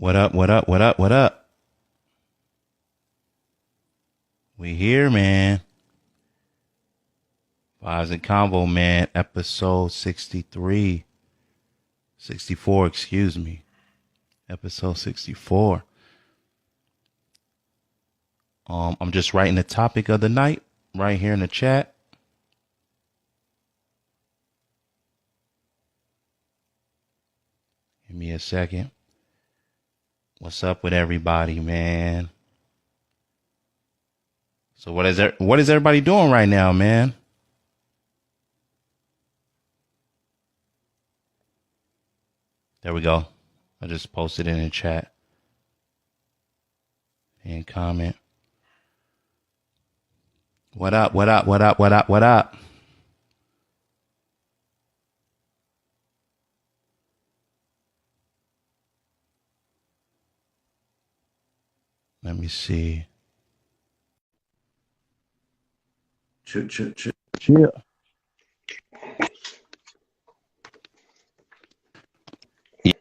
What up? What up? What up? What up? We here, man. Vibes and Convo, man. Episode 63. 64, excuse me. Episode 64. I'm just writing the topic of the night right here in the chat. Give me a second. What's up with everybody, man? So what is everybody doing right now, man? There we go. I just posted it in the chat. And comment. What up? What up? What up? What up? What up? Let me see. Chill.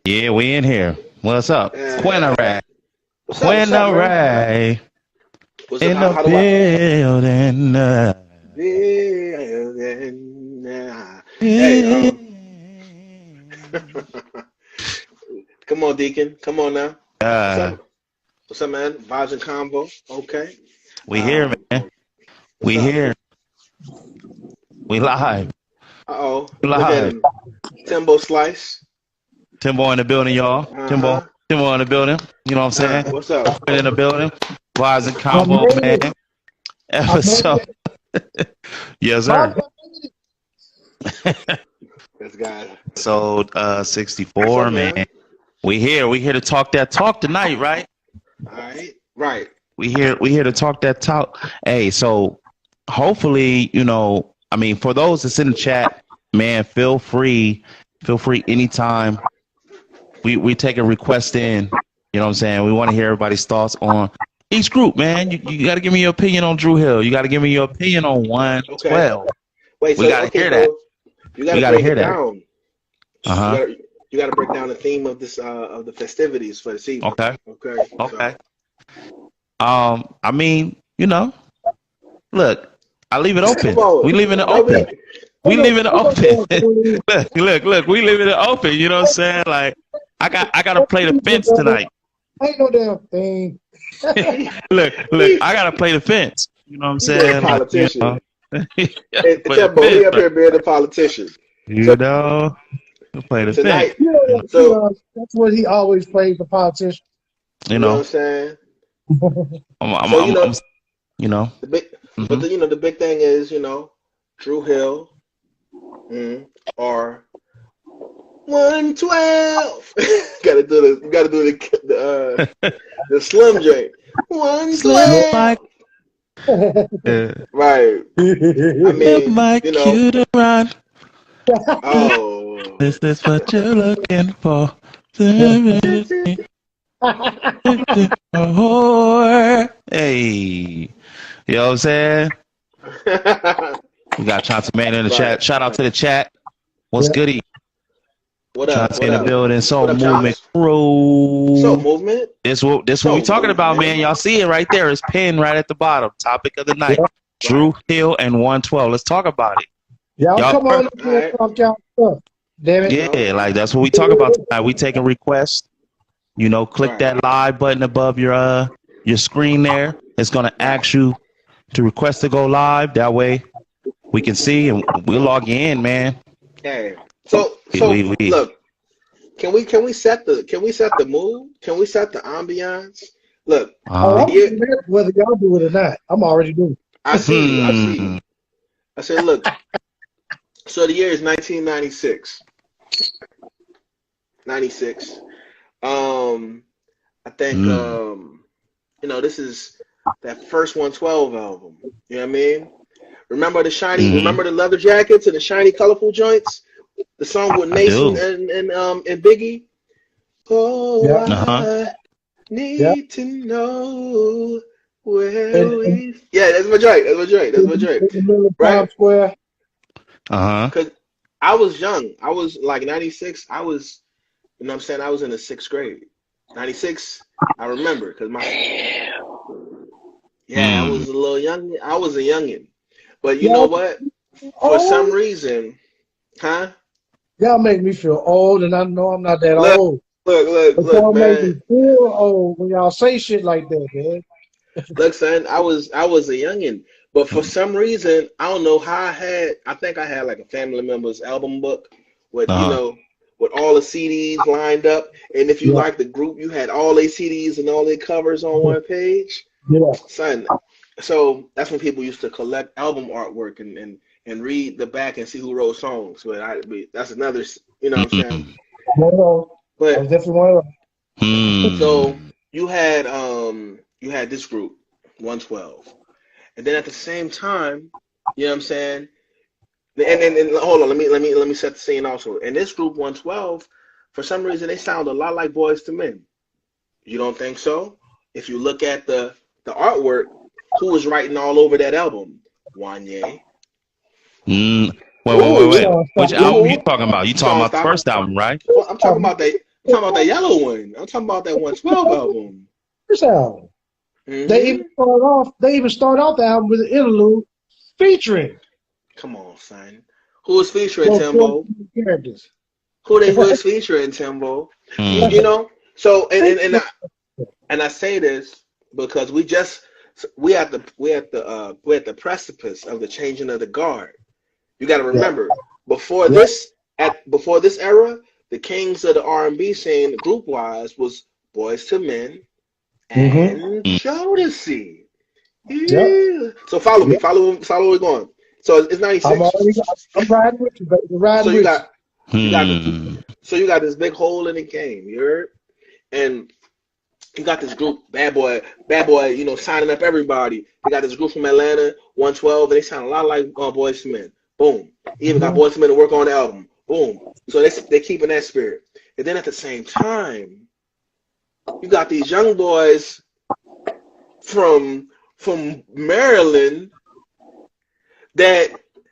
Yeah, we in here. What's up? Quinna Ray. Quinna Ray. In the building. Hey, come on, Deacon. Come on now. What's up, man? Vibes and Convo. Okay. We here, man. We here. We live. Uh-oh. Live. Timbo Slice. Timbo in the building, y'all. Timbo in the building. You know what I'm saying? What's up? In the building. Vibes and Convo, man. Episode. Yes, sir. This guy. So 64, up, man. We here to talk that talk tonight, right? All right. Right. We here to talk that talk. Hey, so hopefully, I mean, for those that's in the chat, man, feel free anytime. We take a request in, you know what I'm saying? We want to hear everybody's thoughts on each group, man. You got to give me your opinion on Drew Hill. You got to give me your opinion on 112. Okay. Wait, we got to hear that. You got to hear that. You got to break down the theme of this of the festivities for the season. Okay. So. I mean, look, I leave it open. We leaving it open. We leaving it open. look, we leaving it open. You know what I'm saying? Like, I got to play the fence tonight. Ain't no damn thing. look, I got to play the fence. You know what I'm saying? Politician. Tempo, he up here being a politician. You know, play the fence. So that's what he always plays, the politician. You know what I'm saying? The big thing is, Drew Hill or 112. gotta do the Slim J. 112. Right. I mean, Oh. This is what you're looking for. Hey, you know what I'm saying? We got Chauncey Man in the chat. Shout out to the chat. What's goody? What up? Chauncey in the building. Soul Movement crew. Soul Movement. This what we talking about, man. Y'all see it right there. It's pinned right at the bottom. Topic of the night. Drew Hill and 112. Let's talk about it. Y'all come on up here and talk y'all stuff. Damn it. Yeah, like that's what we talk about tonight. We taking requests. Click that live button above your screen there. It's gonna ask you to request to go live. That way we can see and we'll log you in, man. Okay. So look, can we set the mood? Can we set the ambiance? Look, whether y'all do it or not, I'm already doing it. I see. I said, look. So the year is 1996. 96. I think this is that first 112 album. You know what I mean? Remember the shiny, remember the leather jackets and the shiny, colorful joints? The song with Mason and Biggie. Oh, I need to know where we. Yeah, that's my joint. Right. Square. Because I was young. I was like 96. I was, I was in the 6th grade. 96. I remember because I was a little young. I was a youngin, but you know what? For some reason, huh? Y'all make me feel old, and I know I'm not that old. Look, y'all man. make me feel old when y'all say shit like that, man. Look, son, I was a youngin, but for some reason, I don't know how I think I had like a family member's album book with, with all the CDs lined up. And if you like the group, you had all their CDs and all their covers on one page. Yeah. Son, so that's when people used to collect album artwork and read the back and see who wrote songs. But that's another, you know what I'm saying? But I was definitely one of them. So you had this group, 112. And then at the same time, you know what I'm saying? And hold on, let me set the scene also. In this group 112, for some reason they sound a lot like Boys to Men. You don't think so? If you look at the artwork, who was writing all over that album? Wanye. Wait. Which album you talking about? You talking about the first album, right? I'm talking about that. I'm talking about that yellow one. I'm talking about that 112 album. First album. Mm-hmm. They even started off the album with an interlude featuring. Come on, son. Who was featuring Timbo? Characters. Who was featuring Timbo? You know. So and I say this because we at the precipice of the changing of the guard. You got to remember before this era, the kings of the R&B scene group wise was Boys to Men and Jodeci. Yeah. Yep. So follow me. Follow where we're going. So it's 96. I'm riding with you, baby. So you got this big hole in the game. You heard? And you got this group, Bad Boy, you know, signing up everybody. You got this group from Atlanta, 112, and they sound a lot like Boys to Men. Boom. Even got Boys to Men to work on the album. Boom. So they keeping that spirit. And then at the same time, you got these young boys from Maryland that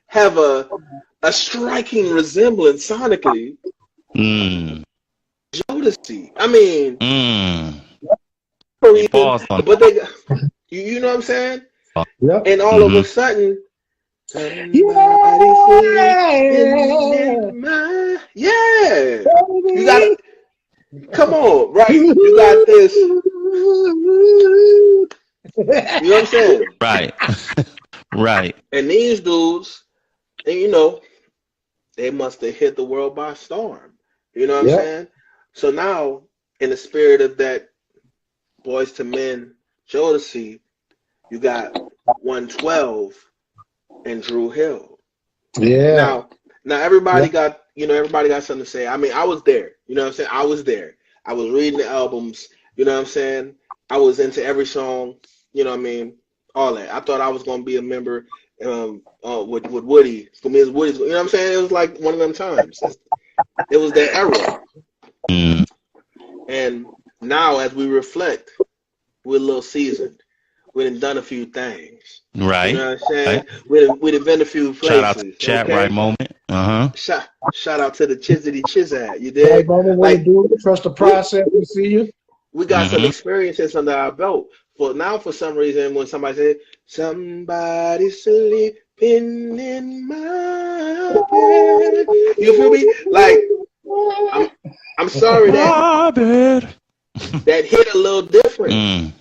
have a striking resemblance sonically. Jodeci. I mean, but they, you know what I'm saying? Yep. And all of a sudden, you got come on, right? You got this. You know what I'm saying? Right. Right. And these dudes, and you know, they must have hit the world by storm. You know what I'm saying? So now, in the spirit of that Boys to Men Jodeci, you got 112 and Drew Hill. Yeah. Now everybody got something to say. I mean, I was there. You know what I'm saying? I was there. I was reading the albums. You know what I'm saying? I was into every song. You know what I mean? All that. I thought I was gonna be a member with Woody. For me, it's Woody's. You know what I'm saying? It was like one of them times. It was that era. And now, as we reflect, we're a little seasoned. We done a few things. Right. You know what I'm saying? Right. We've been a few places. Shout out to the chat right moment. Shout out to the Chizzy Chizat. You did. Like, trust the process. We see you. We got some experiences under our belt. For some reason, when somebody says, somebody's sleeping in my bed, you feel me? Like, I'm sorry that hit a little different.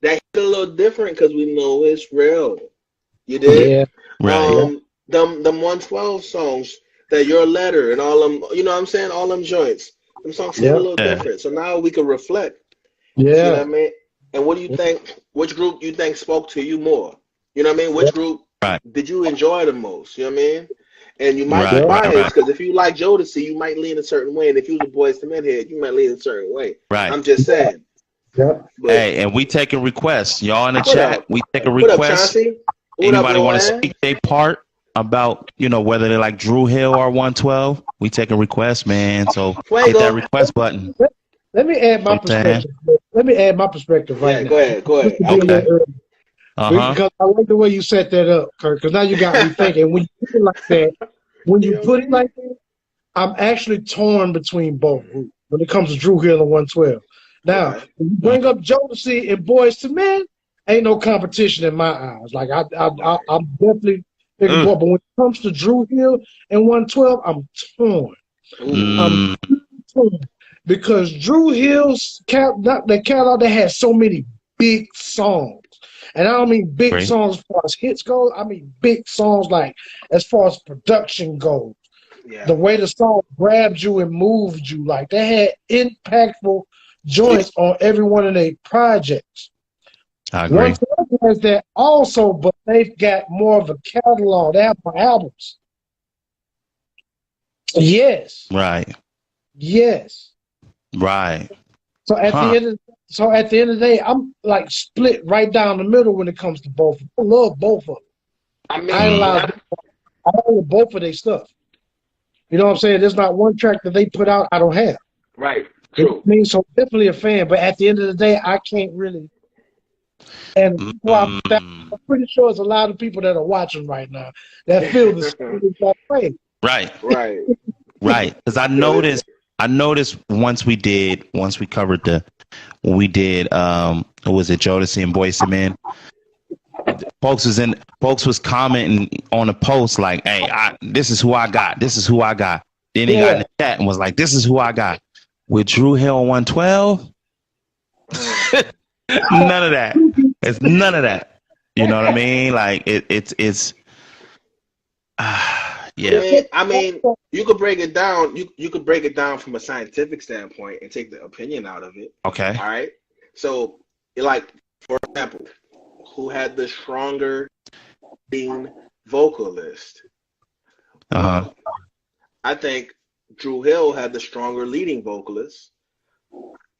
That hit a little different because we know it's real. You did? Yeah. Right. Them 112 songs, that Your Letter and all them, you know what I'm saying? All them joints. Them songs hit a little different. So now we can reflect. Yeah. You know what I mean? And what do you think, which group you think spoke to you more? You know what I mean? Which group did you enjoy the most? You know what I mean? And you might be biased because if you like Jodeci, you might lean a certain way. And if you was a Boys to Men head, you might lean a certain way. Right. I'm just saying. Yeah. Hey, and we taking requests. Y'all in the chat, we take a request. Anybody want to speak their part about, you know, whether they like Drew Hill or 112? We take a request, man. So hit that request button. Let me add my perspective. Let me add my perspective right now. Go ahead. Okay. Because I like the way you set that up, Kurt. Because now you got me thinking. When you put it like that, I'm actually torn between both groups when it comes to Drew Hill and 112. Now, when you bring up Jodeci and Boys to Men, ain't no competition in my eyes. Like I'm definitely picking boy, but when it comes to Drew Hill and 112, I'm torn. I'm torn because Drew Hill's catalog, they had so many big songs. And I don't mean big songs as far as hits go. I mean big songs like as far as production goes. Yeah. The way the song grabbed you and moved you, like they had impactful joints on every one of their projects. I agree. One has that also, but they've got more of a catalog. They have more albums. Yes. Right. Yes. Right. So at the end of the day, I'm like split right down the middle when it comes to both. I love both of them. I mean, I love both of their stuff. You know what I'm saying? There's not one track that they put out I don't have. Right. True. I mean, so definitely a fan, but at the end of the day, I can't really. And I'm pretty sure there's a lot of people that are watching right now that feel the same way. Right. Right. Right. Because I noticed once we covered what was it, Jodeci and Boyz II Men? Folks was commenting on a post like, hey, this is who I got. This is who I got. Then he got in the chat and was like, this is who I got. With Drew Hill 112? None of that. It's none of that. You know what I mean? Like it's yeah. I mean, you could break it down. You could break it down from a scientific standpoint and take the opinion out of it. Okay. All right. So, like, for example, who had the stronger leading vocalist? I think Drew Hill had the stronger leading vocalist,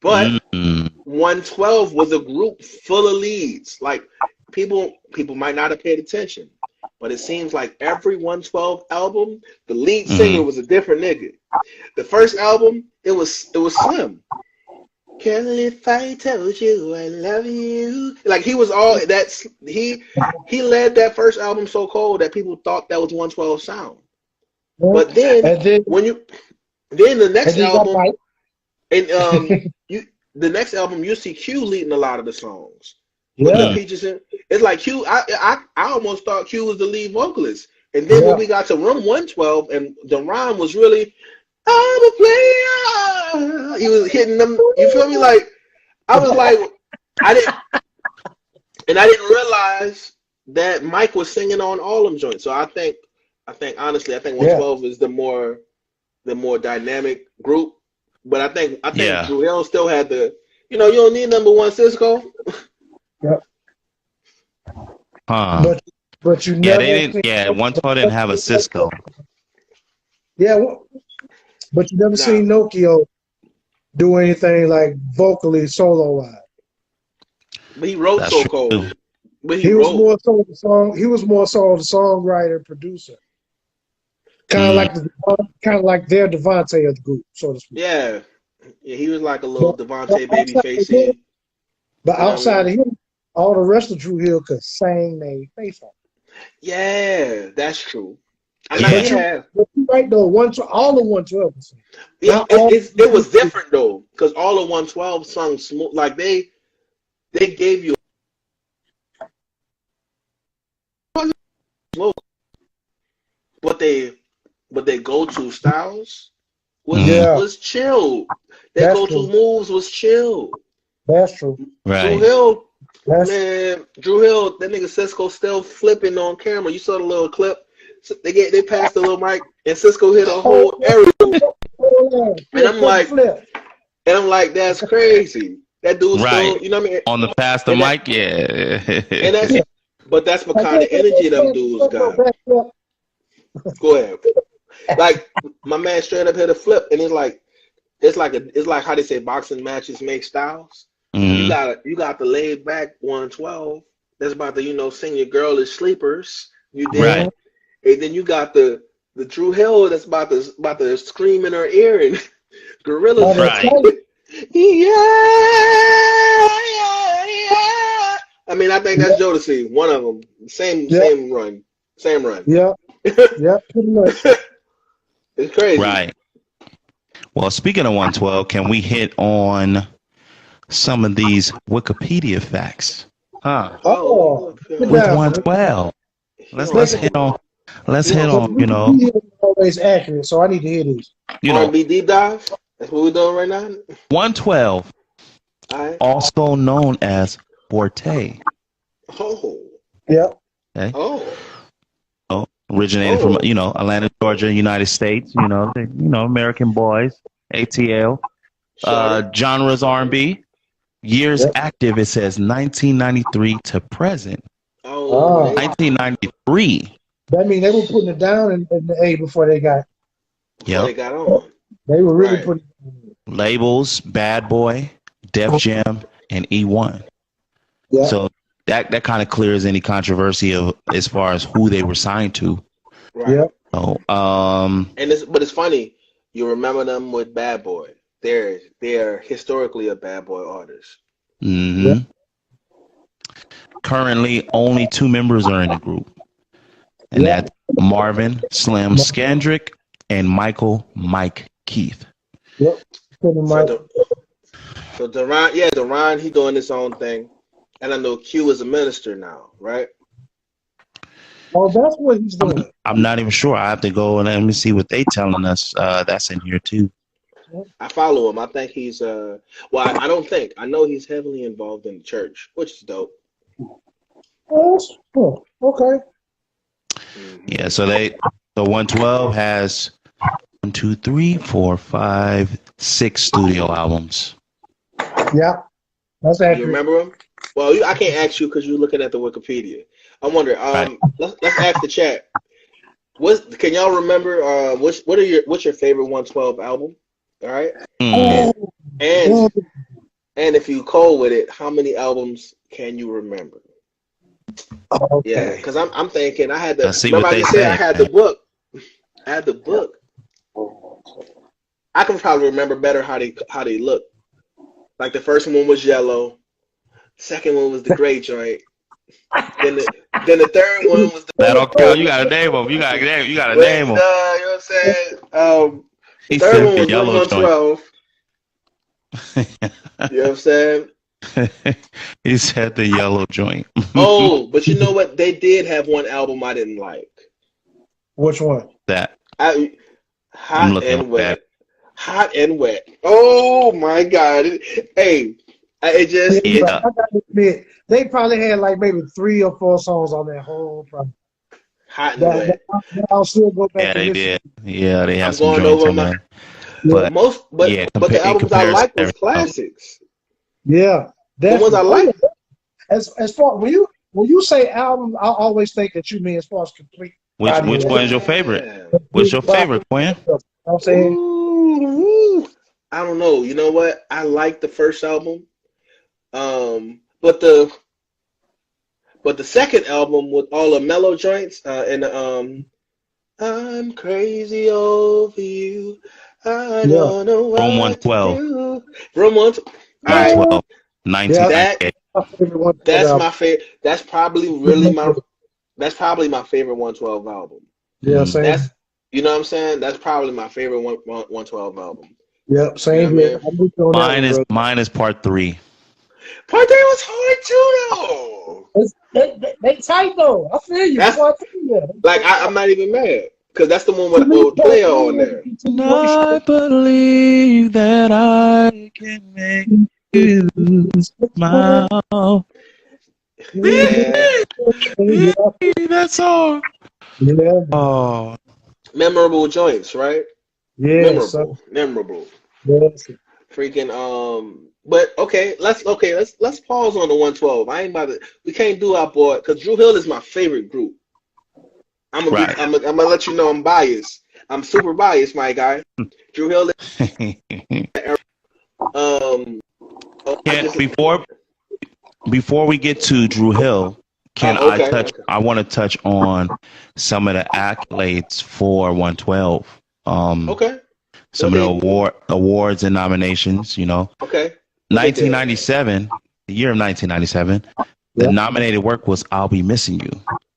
but 112 was a group full of leads. Like people might not have paid attention, but it seems like every 112 album, the lead singer was a different nigga. The first album, it was Slim. Girl, if I told you I love you, like he was all that's he led that first album so cold that people thought that was 112 sound. But then the next album and the next album you see Q leading a lot of the songs. Yeah. It's like Q. I almost thought Q was the lead vocalist, and then when we got to Room 112 and the rhyme was really, I'm a player. He was hitting them. You feel me? Like I was like, I didn't realize that Mike was singing on all them joints. So I think honestly, 112 is the more dynamic group. But I think Drew Hill still had the, you don't need number one Cisco. Yep. But you never. Yeah, they didn't. 112 didn't have a Cisco. Yeah, but you never seen Nokia do anything like vocally solo wise. But he wrote so cold. But he was more so the song. He was more so the songwriter, producer. Kind of like their Devontae of the group, so to speak. Yeah, he was like a little Devontae babyface. But outside of him, all the rest of Drew Hill could sing their face off. Yeah, that's true. But you're right though. All of 112. It was different though, because all of 112 sung smooth. Like they gave you, but they go-to styles was chill. Their go-to moves was chill. That's true. Right. Drew Hill, that nigga Cisco still flipping on camera. You saw the little clip. They passed the little mic and Cisco hit a whole area. And I'm like, that's crazy. That dude's still, you know what I mean? On the pass the mic, yeah. And that's the kind of energy them dudes got. Go ahead. Like my man straight up hit a flip, and it's like how they say boxing matches make styles. Mm-hmm. You got the laid back 112 that's about to sing your girl as sleepers. You did, right. And then you got the Drew Hill that's about to scream in her ear and gorillas. Right. Yeah. I mean, I think that's Jodeci, one of them. Same run. Yeah. Yeah. Pretty much. It's crazy. Right. Well, speaking of 112, can we hit on some of these Wikipedia facts. Huh? Oh, With 112. Let's hit on. Let's hit on. Always accurate, so I need to hear these. R&B deep dive. That's what we're doing right now. 112, also known as Forte. Oh. Yep. Okay. Oh. Originated from Atlanta, Georgia, United States. American boys. ATL. Genres R&B. Years active. It says 1993 to present. 1993. That means they were putting it down in the A before they got. They got on. They were really putting labels: Bad Boy, Def Jam, and E1. Yeah. So that kind of clears any controversy of as far as who they were signed to. Right. Yeah. So but it's funny. You remember them with Bad Boy. They're historically a Bad Boy artist. Mm-hmm. Yeah. Currently, only 2 members are in the group. And that's Marvin Slim Skandrick and Michael Mike Keith. Yep. So Deron, he doing his own thing. And I know Q is a minister now, right? Oh, that's what he's doing. I'm not even sure. I have to go and let me see what they telling us. That's in here too. I follow him. I think he's I don't think. I know he's heavily involved in the church, which is dope. Oh, okay. Yeah, so the 112 has 1, 2, 3, 4, 5, 6 studio albums. Yeah, that's accurate. You remember them? Well, I can't ask you because you're looking at the Wikipedia. I wonder. Right. Let's ask the chat. Can y'all remember? What's your favorite 112 album? All right. Mm. And if you call with it, how many albums can you remember? Okay. Yeah, because I'm thinking I had the. Remember I said I had the book. I had the book. I can probably remember better how they look. Like the first one was yellow. Second one was the gray joint. Then the third one was the. That don't count. You got a name of. You got a name. You got a name of. You know what I'm saying? The third one was yellow 112. You know what I'm saying? He said the yellow joint. Oh, but you know what? They did have one album I didn't like. Which one? That. Hot and Wet. Hot and Wet. Oh my God! Hey, it just. I gotta admit, they probably had like maybe 3 or 4 songs on that whole project. Hot and Wet. I'll still go back. Yeah, they did. Yeah, they have some joints on there. But the albums I like was classics. Yeah, the ones I like. As far when you say album, I always think that you mean as far as complete. Which one is your favorite? What's your favorite, Quinn? I'm saying. Ooh, I don't know. You know what? I like the first album, but the second album with all the mellow joints and I'm crazy over you. I don't know what Room 112. Room 112. 1998. That's my favorite. That's probably my favorite 112 album. Yeah, same. You know what I'm saying? That's probably my favorite 112 album. Yep, same here. Mine is part 3. Part 3 was hard too, though. They tight though. I feel you. Like I'm not even mad because that's the one with Player on there. I believe that I can make you smile. Yeah. That song. Yeah. Oh. Memorable joints, right? Yeah. Memorable. Yes. Freaking but let's pause on the 112. I ain't about to. We can't do our boy because Drew Hill is my favorite group. I'm gonna let you know I'm biased. I'm super biased, my guy. Drew Hill. Before we get to Drew Hill, I want to touch on some of the accolades for 112. Some of the awards and nominations. Okay. 1997, the year of 1997, the nominated work was "I'll Be Missing You,"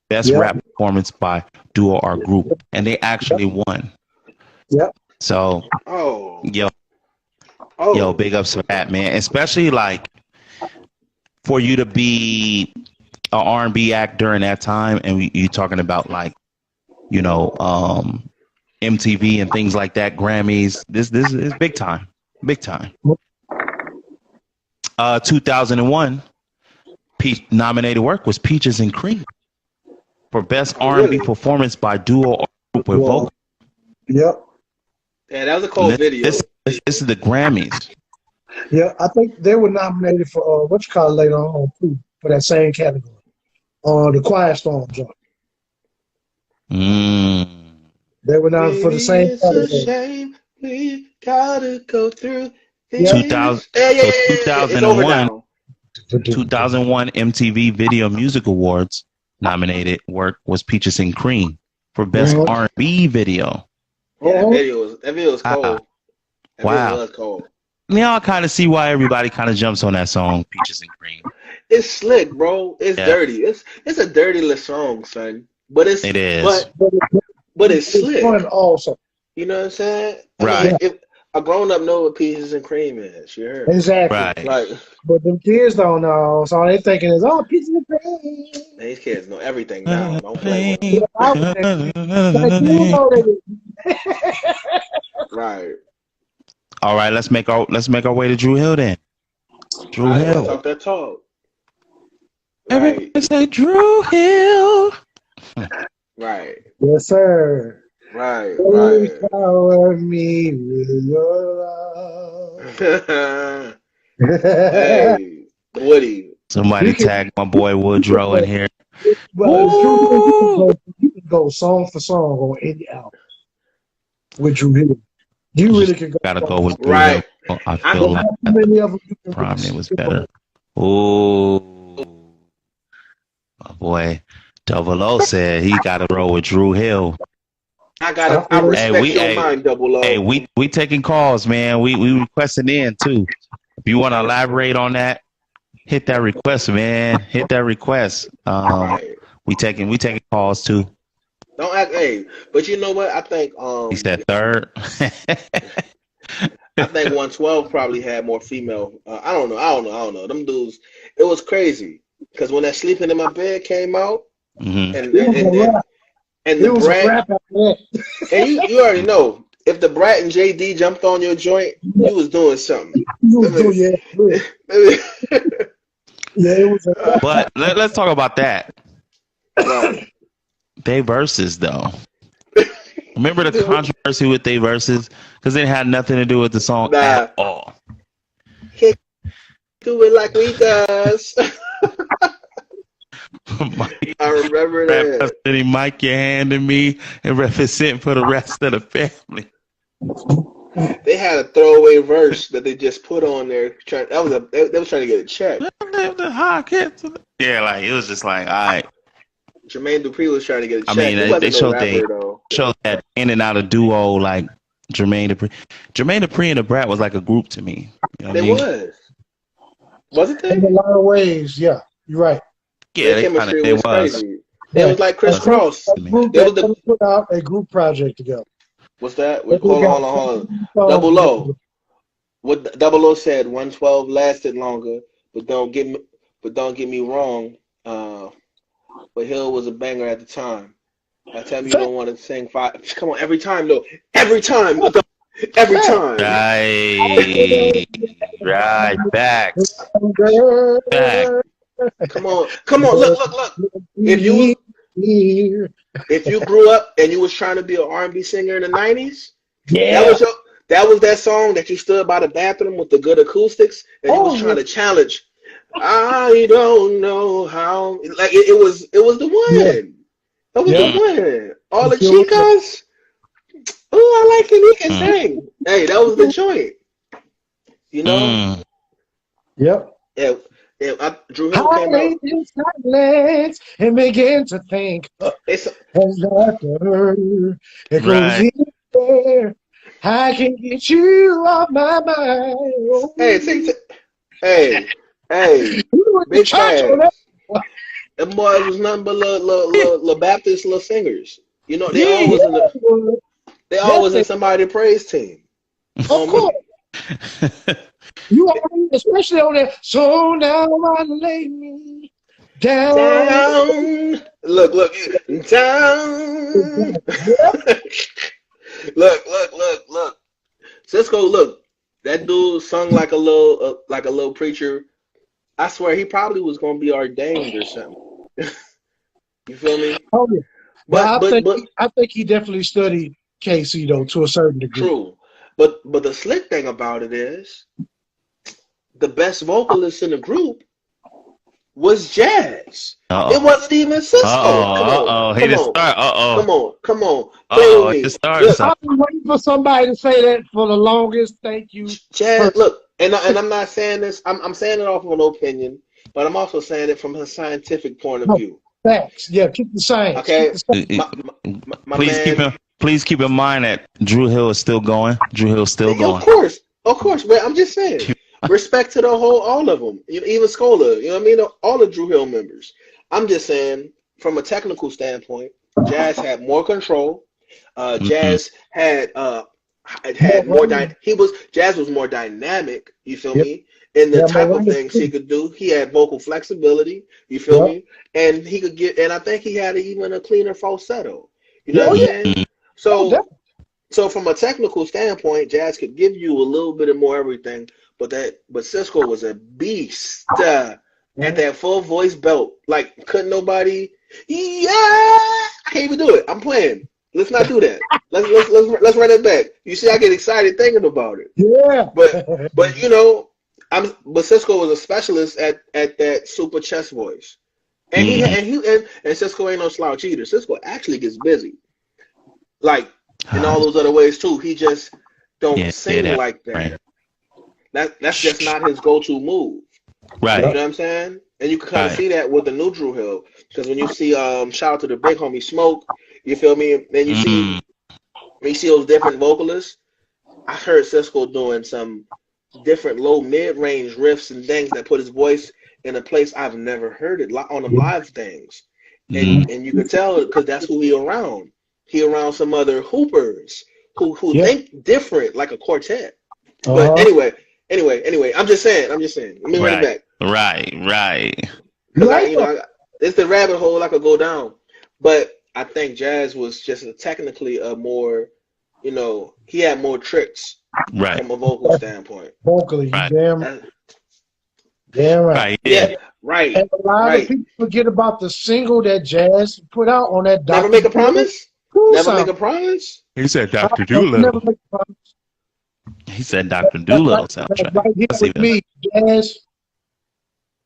best rap performance by duo or group, and they actually won. Yep. So, Yo, big ups for that, man. Especially like for you to be an R&B act during that time, and you talking about like, you know, MTV and things like that, Grammys. This is big time, big time. 2001, nominated work was Peaches and Cream for best R&B performance by duo or group with vocal. Yep. Yeah, that was a cold video. This is the Grammys. Yeah, I think they were nominated for what you call it later on too, for that same category. The Quiet Storm joint. They were nominated for the same category. It's a shame we gotta go through. 2001 MTV Video Music Awards nominated work was Peaches and Cream for best R&B video. Yeah, that video was cold. That video was cold. Now I kind of see why everybody kind of jumps on that song, Peaches and Cream. It's slick, bro. It's dirty. It's a dirty little song, son. But it is. But it's slick. Also, you know what I'm saying? Right. If a grown up know what Peaches and Cream is, you heard? Exactly. Right. Like, but them kids don't know, so all they thinking is, "Oh, Peaches and Cream." These kids know everything now. Don't play with them. Right. All right, let's make our way to Drew Hill then. Drew Hill. Talk that talk. Everybody say Drew Hill. Right. Yes, sir. Right. Power me with your love. Hey, Woody. Somebody tag my boy Woodrow in here. Well, you can go song for song on any album with Drew Hill. You really can go. Gotta go with Drew Hill. I feel like Romney was better. Ooh, my boy Double O said he got to roll with Drew Hill. I respect your mind, Double O. Hey, we taking calls, man. We requesting in too. If you want to elaborate on that, hit that request, man. Hit that request. We taking calls too. Don't act, but you know what? I think he said third. I think 112 probably had more female. I don't know. Them dudes, it was crazy because when that Sleeping in My Bed came out, and the Brat, and you already know if the Brat and JD jumped on your joint, you was doing something. But let's talk about that. Right. They verses though. Remember the controversy with they verses because it had nothing to do with the song at all. Can't do it like we does. I remember that. Mike, your hand to me and represent for the rest of the family. They had a throwaway verse that they just put on there. They was trying to get a check. Yeah, like it was just like, all right. Jermaine Dupri was trying to get a check. I mean, they showed that in and out of duo like Jermaine Dupri and the Brat was like a group to me. You know wasn't they? In a lot of ways, yeah, you're right. Yeah, their chemistry was crazy. It was like Chris Cross. They put out a group project together. What's that? Hold on. Double O. What Double O said, 112 lasted longer, but don't get me wrong. But Hill was a banger at the time. I tell you don't want to sing five. Come on, every time though. Every time. Every time. Right. Back. Come on. Look. If you grew up and you was trying to be an R&B singer in the 90s, that was that song that you stood by the bathroom with the good acoustics and you was trying to challenge. I don't know how. Like it was the one. Yeah. That was the one. All the chicas. Oh, I like him. He can sing. Hey, that was the joint. You know. Yep. Yeah. Drew Hill came out. In silence and begin to think. As laughter, it goes in there. I can get you off my mind. Hey, big fan. Them boys was nothing but little Baptist little singers. You know, they always in somebody's praise team. Of course. You already, especially on that. So now I lay me down. Down. Look, down. Look. Cisco, look. That dude sung like a little preacher. I swear he probably was gonna be ordained or something. You feel me? Oh, yeah. But I think he definitely studied KC though to a certain degree. true. But the slick thing about it is the best vocalist in the group was Jazz. Uh-oh. It wasn't even Cisco. He just start. Come on. He just started. I've been waiting for somebody to say that for the longest. Thank you. Jazz, look, and I'm not saying this. I'm saying it off of an opinion, but I'm also saying it from a scientific point of view. Facts. Yeah, keep the science. Okay. Please keep in mind that Drew Hill is still going. Drew Hill's still going. Of course. But I'm just saying. Respect to all of them, even Scola. You know what I mean? All the Drew Hill members. I'm just saying, from a technical standpoint, Jazz had more control. Jazz had more. Jazz was more dynamic. You feel me? In the type of things he could do, he had vocal flexibility. You feel me? And he could get. And I think he had even a cleaner falsetto. You know what I'm saying? So from a technical standpoint, Jazz could give you a little bit of more everything. But Cisco was a beast at that full voice belt. Like, couldn't nobody? Yeah, I can't even do it. I'm playing. Let's not do that. Let's run it back. You see, I get excited thinking about it. Yeah. But you know, but Cisco was a specialist at that super chest voice, and Cisco ain't no slouch either. Cisco actually gets busy, like in all those other ways too. He just don't sing like that. Right. That's just not his go-to move. Right. You know what I'm saying? And you can kind of see that with the new Drew Hill. Because when you see shout out to the big homie Smoke, you feel me? And then you see those different vocalists. I heard Cisco doing some different low mid-range riffs and things that put his voice in a place I've never heard it on the live things. And you can tell because that's who he around. He around some other hoopers who think different, like a quartet. But anyway, I'm just saying. Let me run it back. Right. It's the rabbit hole I could go down. But I think Jazz was just technically a more, he had more tricks from a vocal standpoint. Vocally, damn right. Yeah, right. And a lot of people forget about the single that Jazz put out on that Never Make a Promise? Never Make a Promise? He said Dr. Doolittle. Never Make a Promise. He said Dr. Doolittle soundtrack. Right here with me, Jazz.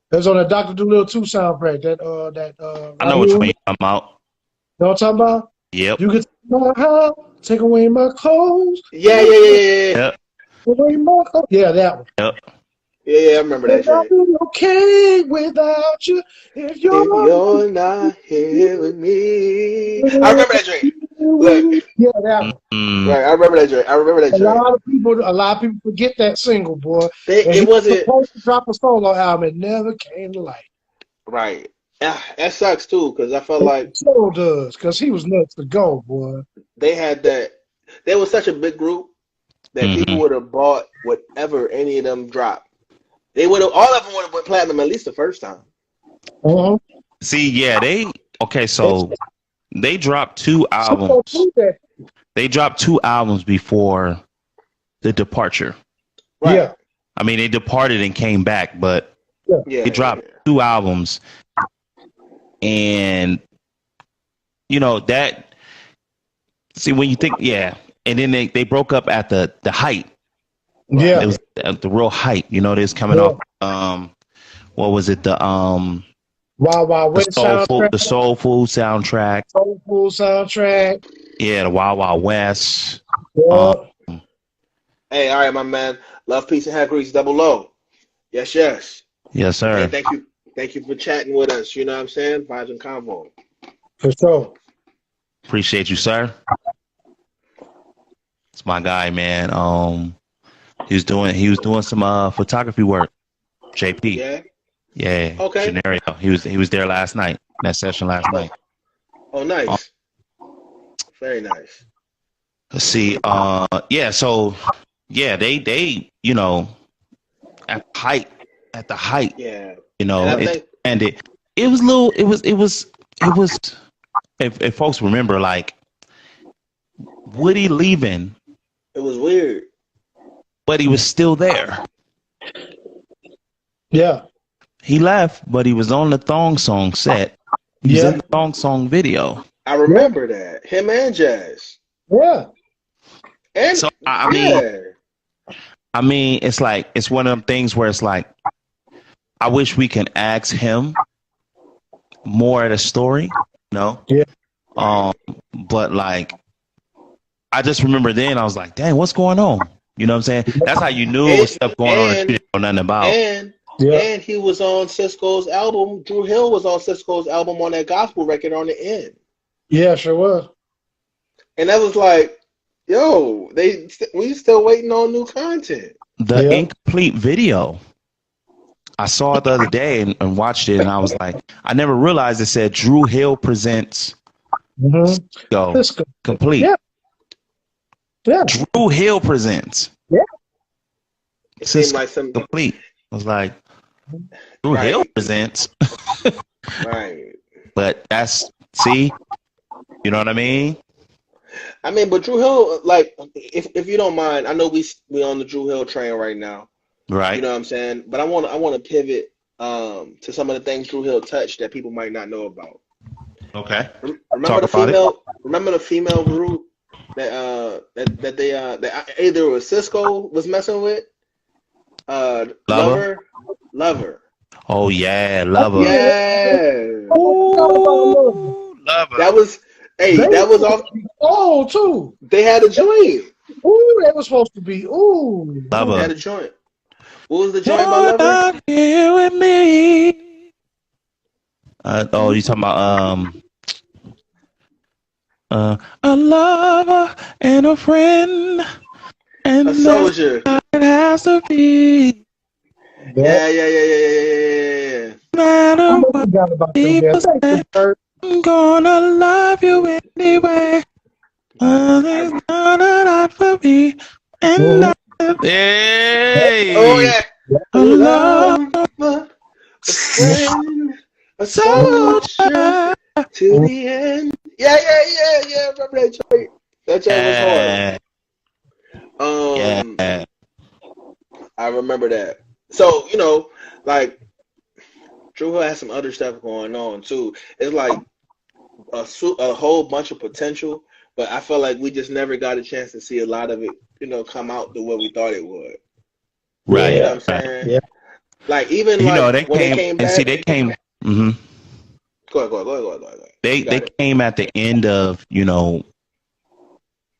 That's on the Dr. Doolittle 2 soundtrack. I know which one you're talking about. You know what I'm talking about? Yep. You can take my house, take away my clothes. Yeah. Yep. Away my clothes. Yeah, that one. Yep. Yeah, I remember that. I'll be okay without you if you're not here with me. I remember that drink. Yeah, that one. Right, I remember that drink. A lot of people forget that single, boy. It wasn't supposed to drop a solo album. It never came to light. Right. That sucks too, because I felt like so does, because he was nuts to go, boy. They had that. They were such a big group that people would have bought whatever any of them dropped. All of them would have went platinum at least the first time. See, yeah, so they dropped 2 albums. They dropped 2 albums before the departure. Right. Yeah. I mean, they departed and came back, but they dropped 2 albums. And, that, see, when you think, and then they broke up at the height. Yeah. It was the real height, they was coming off, what was it, the Wild Wild West soundtrack. The Soul Food soundtrack. Yeah, the Wild Wild West. Yeah. Hey, all right, my man. Love, peace, and hair grease, double low. Yes. Yes, sir. Hey, thank you for chatting with us. You know what I'm saying? Vibes and Convo. For sure. Appreciate you, sir. It's my guy, man. He was doing some photography work. JP. Yeah. Okay. Scenario. He was there last night. That session last night. Oh, nice. Very nice. Let's see. So they you know, at the height, Yeah. you know, And I think it was little, it was, if folks remember, like Woody leaving, it was weird. but he was still there. Yeah. He left, but he was on the Thong Song set. He's Yeah. in the Thong Song video. I remember that. Him and Jazz. Yeah. And So I yeah. mean, it's like, it's one of them things where it's like, I wish we can ask him more of the story, you know? Yeah. But like, I just remember then I was like, dang, what's going on? You know what I'm saying? That's how you knew it was stuff going on that you didn't know nothing about. And he was on Cisco's album. Drew Hill was on Cisco's album on that gospel record on the end. Yeah, sure was. And that was like, yo, we still waiting on new content. The incomplete video, I saw it the other day and watched it, and I was like, I never realized it said Drew Hill presents Cisco complete. Yeah. Yeah. Drew Hill presents. Yeah. It seemed like complete. I was like, Drew Hill presents. Right. But that's, see, you know what I mean? I mean, but Drew Hill, like, if you don't mind, I know we on the Drew Hill train right now. Right. You know what I'm saying? But I want to pivot to some of the things Drew Hill touched that people might not know about. Okay. Remember the female group that either was Cisco was messing with? Lover. Oh yeah, Lover. Yeah. Ooh, Lover. That was off. Oh, too. They had a joint. Ooh, that was supposed to be. Ooh. Lover. They had a joint. What was the joint by Lover? Not here with me. You talking about a lover and a friend and a soldier. It has to be. Yeah. No matter what people say, I'm gonna love you anyway. There's not a lot for me. And hey. Oh yeah. A lover, a friend, a soldier to the end. Yeah. Remember that joint? That joint was hard. I remember that. So, you know, like, Drew Hill has some other stuff going on, too. It's like a whole bunch of potential, but I feel like we just never got a chance to see a lot of it, you know, come out the way we thought it would. Right. You know what I'm saying? Yeah. Like, even you like, know, they when came, they came and back. see, they came. Mm-hmm. Go ahead. They came at the end of, you know,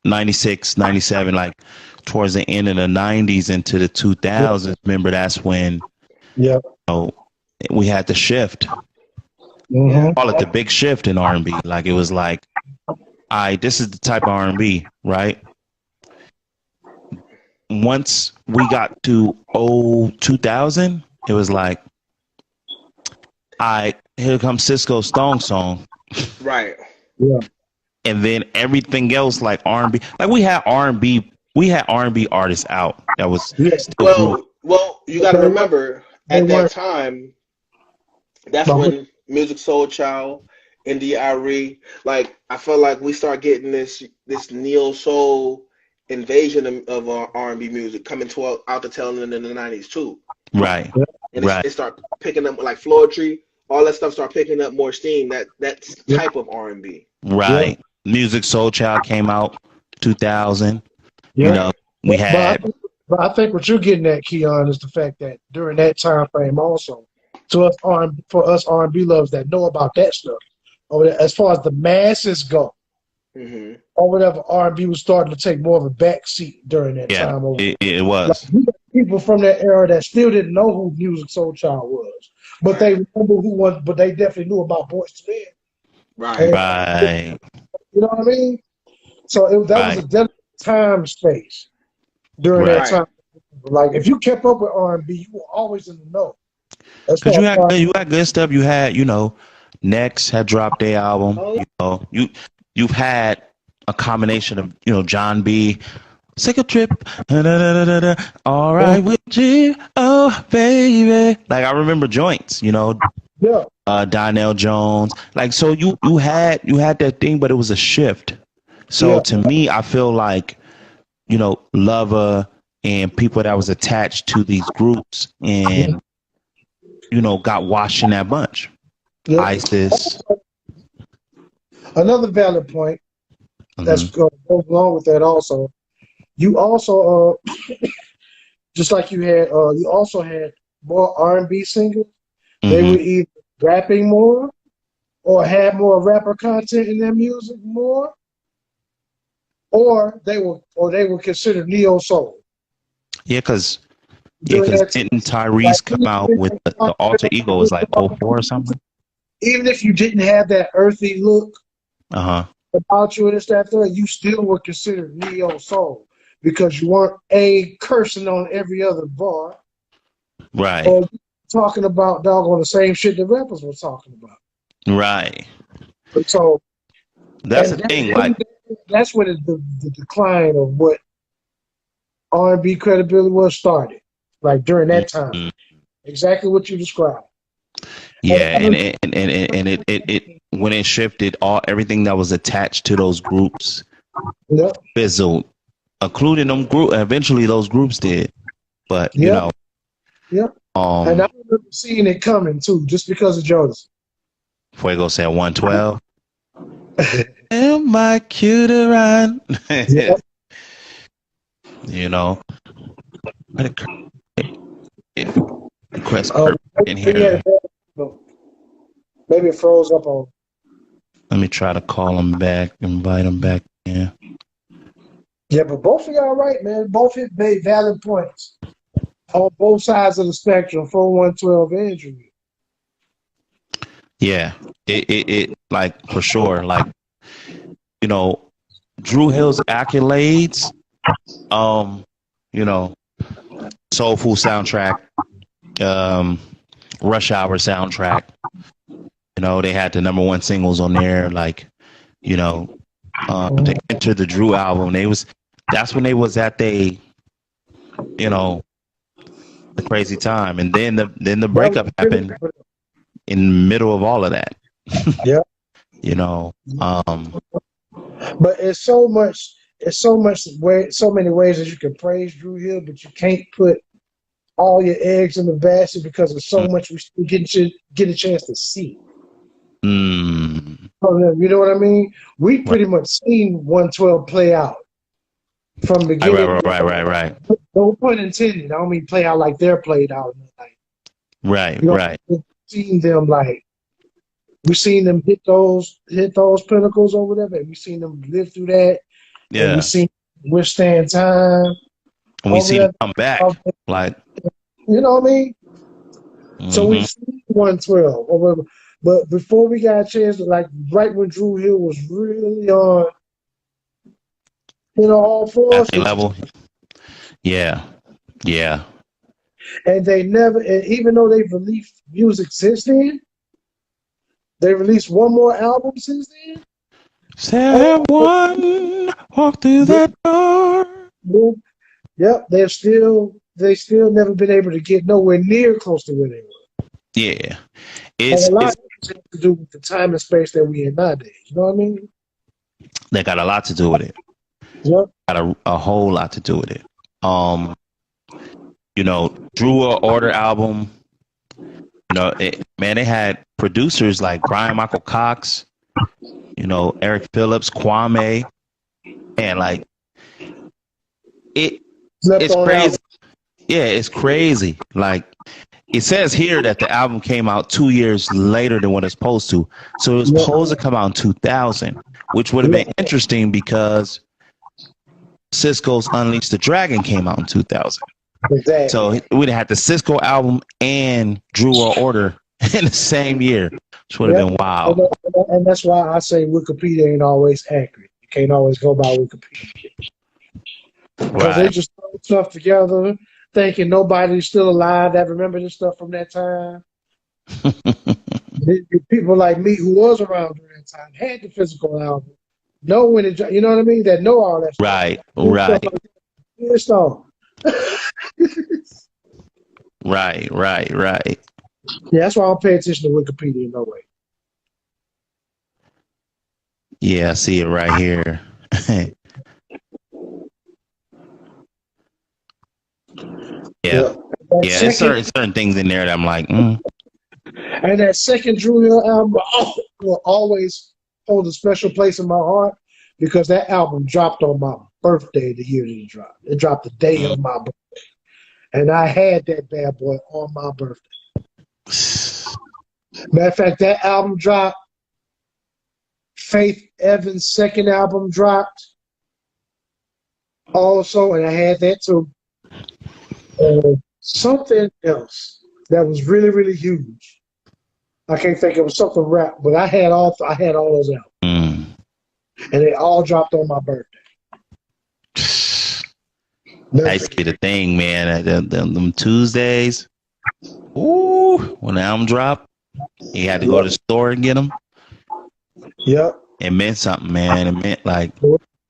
96, 97, like towards the end of the 90s into the 2000s. Remember, that's when you know, we had the shift. Call it the big shift in R&B. Like, it was like, all right, this is the type of R&B, right? Once we got to 2000, it was like, all right, here comes Cisco's Thong Song. Right. Yeah. And then everything else, like R&B, like we had R&B artists out that was still well, you got to remember at that time, that's when Music Soul Child, India.Arie, like I feel like we start getting this neo soul invasion of R&B music coming out the tail end in the 90s too. Right. And it start picking up, like Floetry, all that stuff start picking up more steam. That type of R&B. Right. Music Soul Child came out 2000. You know, we had. But I think what you're getting at, Keon, is the fact that during that time frame, also, for us R&B lovers that know about that stuff, as far as the masses go, or whatever, R&B was starting to take more of a back seat during that time. It was. Like, people from that era that still didn't know who Music Soul Child was, but they remember who was. But they definitely knew about Boyz II Men. Right. You know what I mean? So that was a delicate time space during that time. Like, if you kept up with R&B, you were always in the know. Because you had good stuff. You had, you know, Next had dropped their album. You know, you've had a combination of, you know, John B, Take a trip. All right with you. Oh, baby. Like, I remember joints, Yeah. Donnell Jones. Like, so you had that thing, but it was a shift. So Yeah. to me, I feel like, Lover and people that was attached to these groups and, got washed in that bunch. Yeah. ISIS. Another valid point that's Mm-hmm. goes along with that also. You also just like you also had more R&B singers. They were Mm-hmm. either rapping more or had more rapper content in their music more, or they were considered neo soul Yeah, because during that time. didn't Like, Tyrese come out with the alter ego? It was like '04 or something. even if you didn't have that earthy look Uh-huh. about you and this, that, there, you still were considered neo soul because you weren't cursing on every other bar Right. or talking about dog on the same shit the rappers were talking about. Right. So, That's the and thing. Like, that's when the decline of what R&B credibility was started, like during that time. mhm. Exactly what you described. Yeah, and it when it shifted, everything that was attached to those groups Yep. fizzled, including them group. Eventually, those groups did, but Yep. Yep. And I um, remember seeing it coming too, just because of Jonas. Fuego said 112. Am I cute around? Yep. you know, Let it request Um, in yeah, here. maybe it froze up on. Let me try to call him back, invite him back. Yeah. Yeah, but both of y'all right, man. Both hit made valid points on both sides of the spectrum for 112 injury. Yeah. It like for sure. Like, Drew Hill's accolades, you know, Soulful soundtrack, Rush Hour soundtrack. They had the number one singles on there, like, to enter the Drew album. That's when they was at the crazy time. And then the breakup happened in the middle of all of that. Yeah. Um, But so many ways that you can praise Drew Hill, but you can't put all your eggs in the basket because there's so much we still get a chance to see. mm, You know what I mean? We pretty much seen 112 play out from the beginning. right. No pun intended. I don't mean play out like they're played out. Right. We've seen them we've seen them hit those pinnacles over there. We've seen them live through that. Yeah. And we've seen withstand time. And we see them come back. Like, you know what I mean? Mm-hmm. So we've seen 112 or whatever. But before we got a chance to, right when Drew Hill was really on, all fours. Level. Yeah. And they never, and even though they've released music since then, they released one more album since then. Someone walk through that door. Yep, they still never been able to get nowhere near close to where they were. Yeah, it's a lot to do with the time and space that we in nowadays. You know what I mean? They got a lot to do with it. Yep. Got a whole lot to do with it. Drew Order album. They had producers like Brian Michael Cox, Eric Phillips, Kwame, and like it's crazy. Yeah, it's crazy. Like, it says here that the album came out 2 years later than what it's supposed to. So it was supposed to come out in 2000, which would have been interesting because Cisco's Unleash the Dragon came out in 2000. Exactly. So we'd have had the Cisco album and Drew Order in the same year, which would have been wild. And that's why I say Wikipedia ain't always accurate. You can't always go by Wikipedia. Because they just throw stuff together thinking nobody's still alive that remember this stuff from that time. People like me who was around during that time had the physical album, know when it, you know what I mean? That know all that stuff. Right. Pissed off. Right. Yeah, that's why I don't pay attention to Wikipedia no way. Yeah, I see it right here. Yeah. Yeah, there's certain things in there that I'm like, And that second Drew Hill album will always hold a special place in my heart because that album dropped on my birthday the year that it dropped. It dropped the day of my birthday. And I had that bad boy on my birthday. Matter of fact, that album dropped. Faith Evans' second album dropped also, and I had that too. Something else that was really, really huge. I can't think. It was something rap, but I had all those albums, and they all dropped on my birthday. That used to be the thing, man. Them Tuesdays, ooh, when the album dropped, you had to go to the store and get them. Yep. It meant something, man. It meant like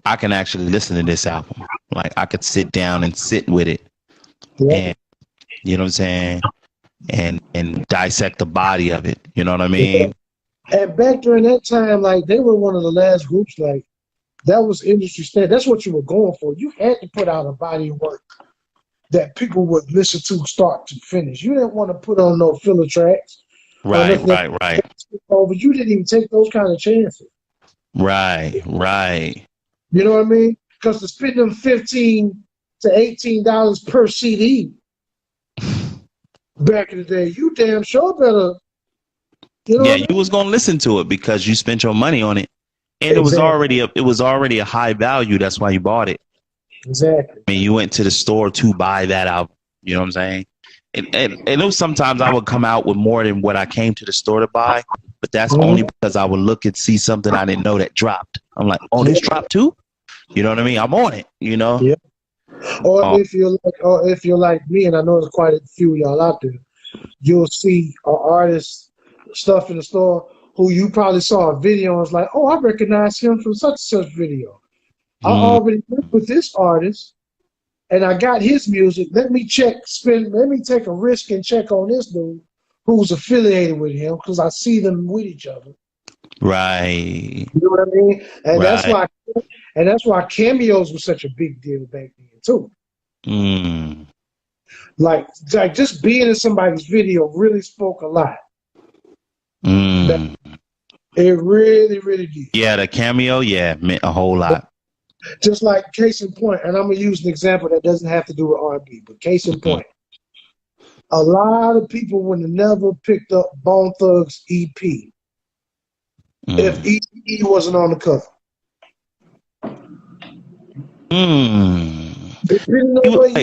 I can actually listen to this album. Like I could sit down and sit with it, and you know what I'm saying, and dissect the body of it. You know what I mean? And back during that time, like they were one of the last groups. Like that was industry standard. That's what you were going for. You had to put out a body of work that people would listen to start to finish. You didn't want to put on no filler tracks. Right. But you didn't even take those kind of chances. Right. You know what I mean? Because to spend them $15 to $18 per CD back in the day, you damn sure better. You know you was gonna listen to it because you spent your money on it, and exactly. it was already a high value. That's why you bought it. Exactly. I mean, you went to the store to buy that album. You know what I'm saying? And it was sometimes I would come out with more than what I came to the store to buy, but that's only because I would look and see something I didn't know that dropped. I'm like, oh, this dropped too? You know what I mean? I'm on it, you know? Yeah. Or if you're like me, and I know there's quite a few of y'all out there, you'll see an artist stuff in the store who you probably saw a video and was like, oh, I recognize him from such and such video. I already worked with this artist and I got his music. Let me take a risk and check on this dude who's affiliated with him because I see them with each other. Right. You know what I mean? And that's why cameos was such a big deal back then too. Like just being in somebody's video really spoke a lot. It really, really did. Yeah, the cameo, meant a whole lot. Just like case in point, and I'm gonna use an example that doesn't have to do with R&B, but case in point, a lot of people would have never picked up Bone Thugs EP if E wasn't on the cover.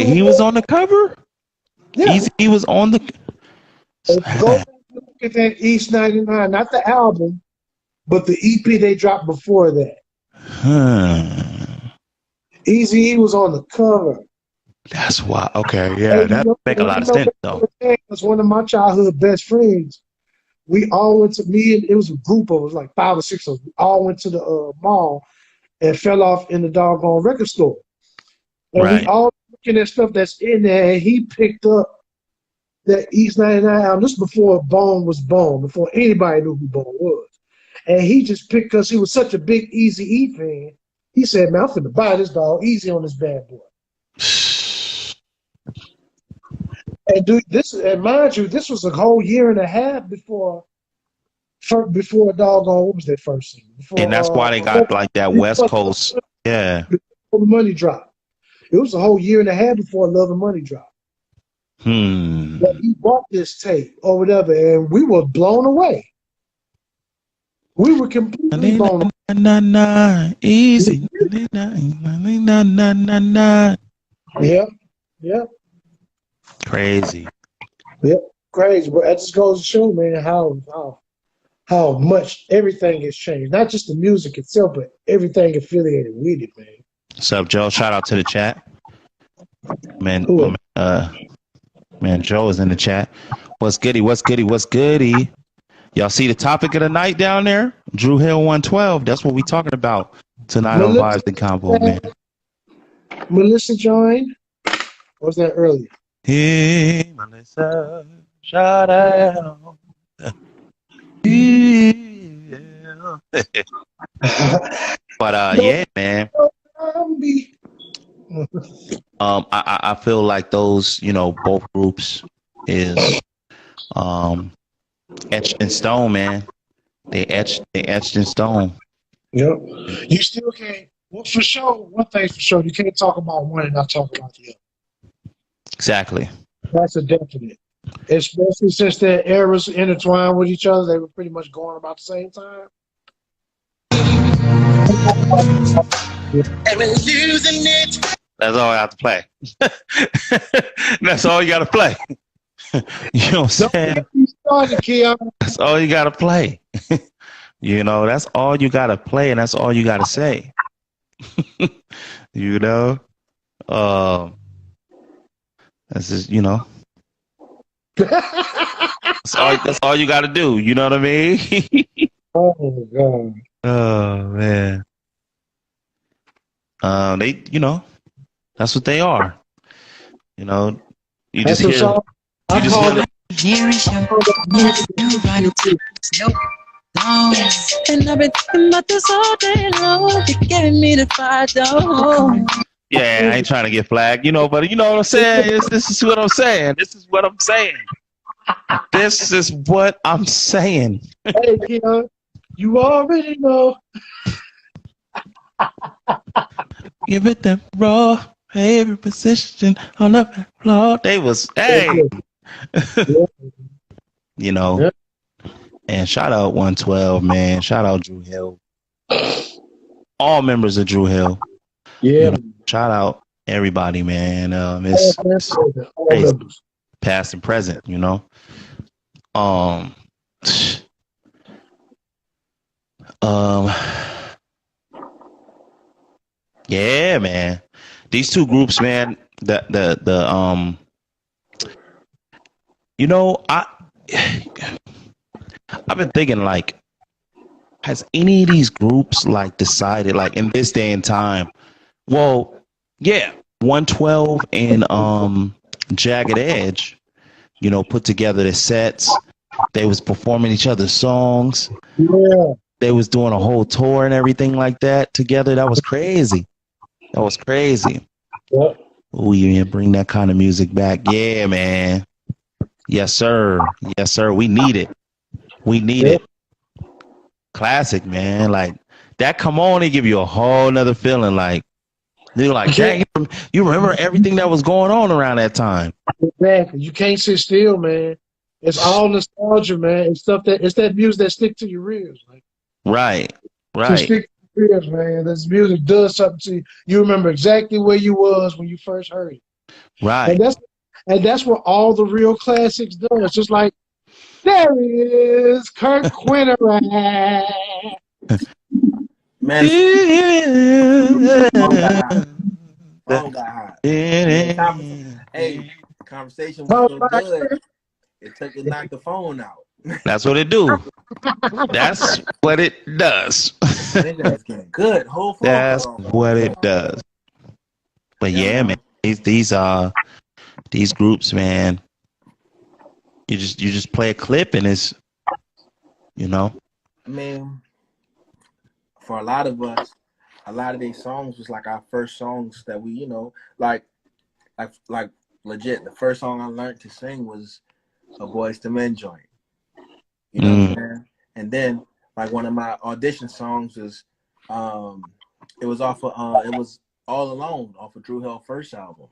He was on the cover? Yeah. He was on the. Go look at that East 99, not the album, but the EP they dropped before that. Eazy-E was on the cover. That's why. Okay, yeah, that make a lot of sense though. Was one of my childhood best friends. We all went to it was a group of it was like 5 or 6 of us. We all went to the mall and fell off in the doggone record store. And we all looking at stuff that's in there, and he picked up that East 99 album. This before Bone was Bone, before anybody knew who Bone was. And he just picked, because he was such a big Eazy-E fan, he said, man, I'm finna buy this dog easy on this bad boy. And mind you, this was a whole year and a half before doggone, what was that first single? And that's why they got like that West Coast, Before the money dropped. It was a whole year and a half before Love and Money dropped. But he bought this tape or whatever, and we were blown away. We were completely blown away. Easy. Yep. Crazy. Yep, crazy. But that just goes to show, man, how much everything has changed. Not just the music itself, but everything affiliated with it, man. What's up, Joe? Shout out to the chat. Man, Joe is in the chat. What's goody? Y'all see the topic of the night down there? Drew Hill 112. That's what we talking about tonight on Vibes and Convo, man. Melissa joined. Or was that earlier? Hey, Melissa, shout out. Yeah. But yeah, man. I feel like those, both groups is etched in stone, man. They etched in stone. Yep. You still can't. Well, for sure, one thing's for sure, you can't talk about one and not talk about the other. Exactly. That's a definite. Especially since their eras intertwined with each other, they were pretty much going about the same time. And we're losing it. That's all I have to play. That's all you got to play. You know what I'm saying? That's all you got to play. That's all you got to play, and that's all you got to say. That's just, that's all you got to do. You know what I mean? Oh, God. Oh, man. They, that's what they are. You just hear. You just hear. And I've been thinking about this all day long. You're giving me the fire, though. Yeah, I ain't trying to get flagged, but you know what I'm saying? This is what I'm saying. This is what I'm saying. This is what I'm saying. Hey, Keon, you already know. Give it them raw, every position on the floor. They was, hey. Yeah. And shout out 112, man. Shout out Drew Hill. All members of Drew Hill. Yeah. Shout out everybody, man. It's crazy. Past and present, yeah, man. These two groups, man, I've been thinking, like, has any of these groups decided in this day and time? Well, yeah, 112 and Jagged Edge, put together the sets. They was performing each other's songs. Yeah. They was doing a whole tour and everything like that together. That was crazy. Yep. Oh, you bring that kind of music back. Yeah, man. Yes, sir. We need it. It. Classic, man. Like that come on and give you a whole nother feeling. Like you're like, dang, you remember everything that was going on around that time. Exactly. You can't sit still, man. It's all nostalgia, man. It's that music that stick to your ears. Like, right. Stick to your ears, man. This music does something to you. You remember exactly where you was when you first heard it. Right. And that's what all the real classics do. It's just like, there he is, Kirk Quinterad. Man, phone got hot. Hey, conversation was so good. It knocked the phone out. That's what it do. That's what it does. That's getting good. Whole phone. That's what it does. But yeah, man, these groups, man. You just play a clip and it's, I mean, for a lot of us, a lot of these songs was like our first songs that we, like legit. The first song I learned to sing was a Boyz II Men joint. You know what I'm saying? And then like one of my audition songs was, it was All Alone off of Drew Hill first album.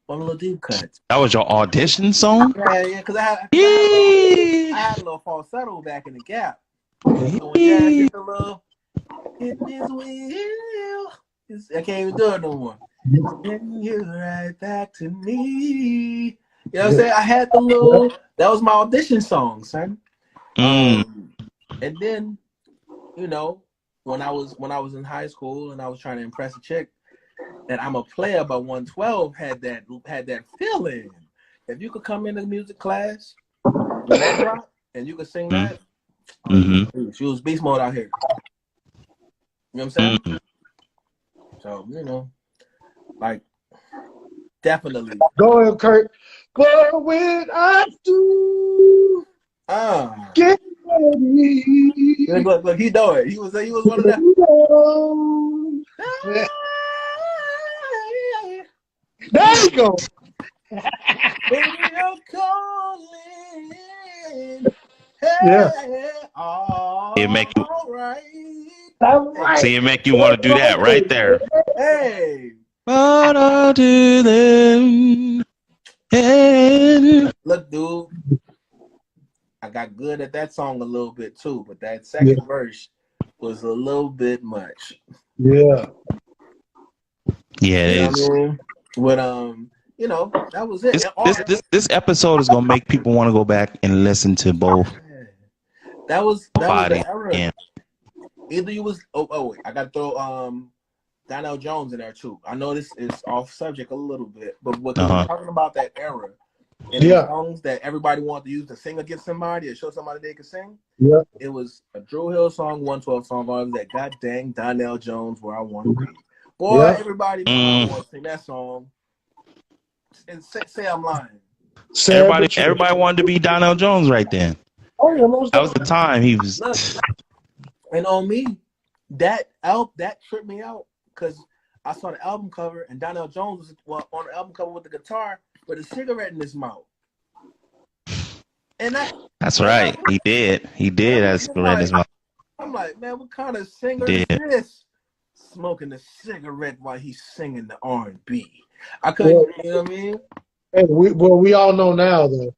One little deep cuts. That was your audition song? Yeah, because I had a little falsetto back in the gap. So when Jazz did the little, it is will. I can't even do it no more. Getting you right back to me. You know what I'm saying? I had the little, that was my audition song, son. And then, when I was in high school and I was trying to impress a chick, that I'm a player by 112 had that feeling. If you could come into music class with that drop and you could sing that, she was beast mode out here. You know what I'm saying? So, Like, definitely. Go ahead, Kurt. But when I do get ready, look, he know it. He was one of them. There you go. Baby, I'm calling. Hey, Yeah. It make you. All right. Right. See, it make you want to do that right there. Hey. What I do then? And Look, dude. I got good at that song a little bit too, but that second verse was a little bit much. Yeah. Yeah, it is. But you know, that was it. This episode is gonna make people want to go back and listen to both. That was the bodies. era. Yeah. Either you was wait, I gotta throw Donnell Jones in there too. I know this is off subject a little bit, but we're talking about that era and the songs that everybody wanted to use to sing against somebody or show somebody they could sing. Yeah. It was a Drew Hill song, 112 song, or it was that God dang Donnell Jones, Where I Want to Be. Boy, everybody want to sing that song. And say I'm lying. Everybody wanted to be Donnell Jones right then. Oh, yeah, that was the time he was. Look, and on me, that tripped me out because I saw the album cover and Donnell Jones was on the album cover with the guitar with a cigarette in his mouth. And that's right. He did. He did have a cigarette in his mouth. I'm like, man, what kind of singer is this? Smoking a cigarette while he's singing the R&B. I couldn't, you know what I mean? Hey, we all know now, though.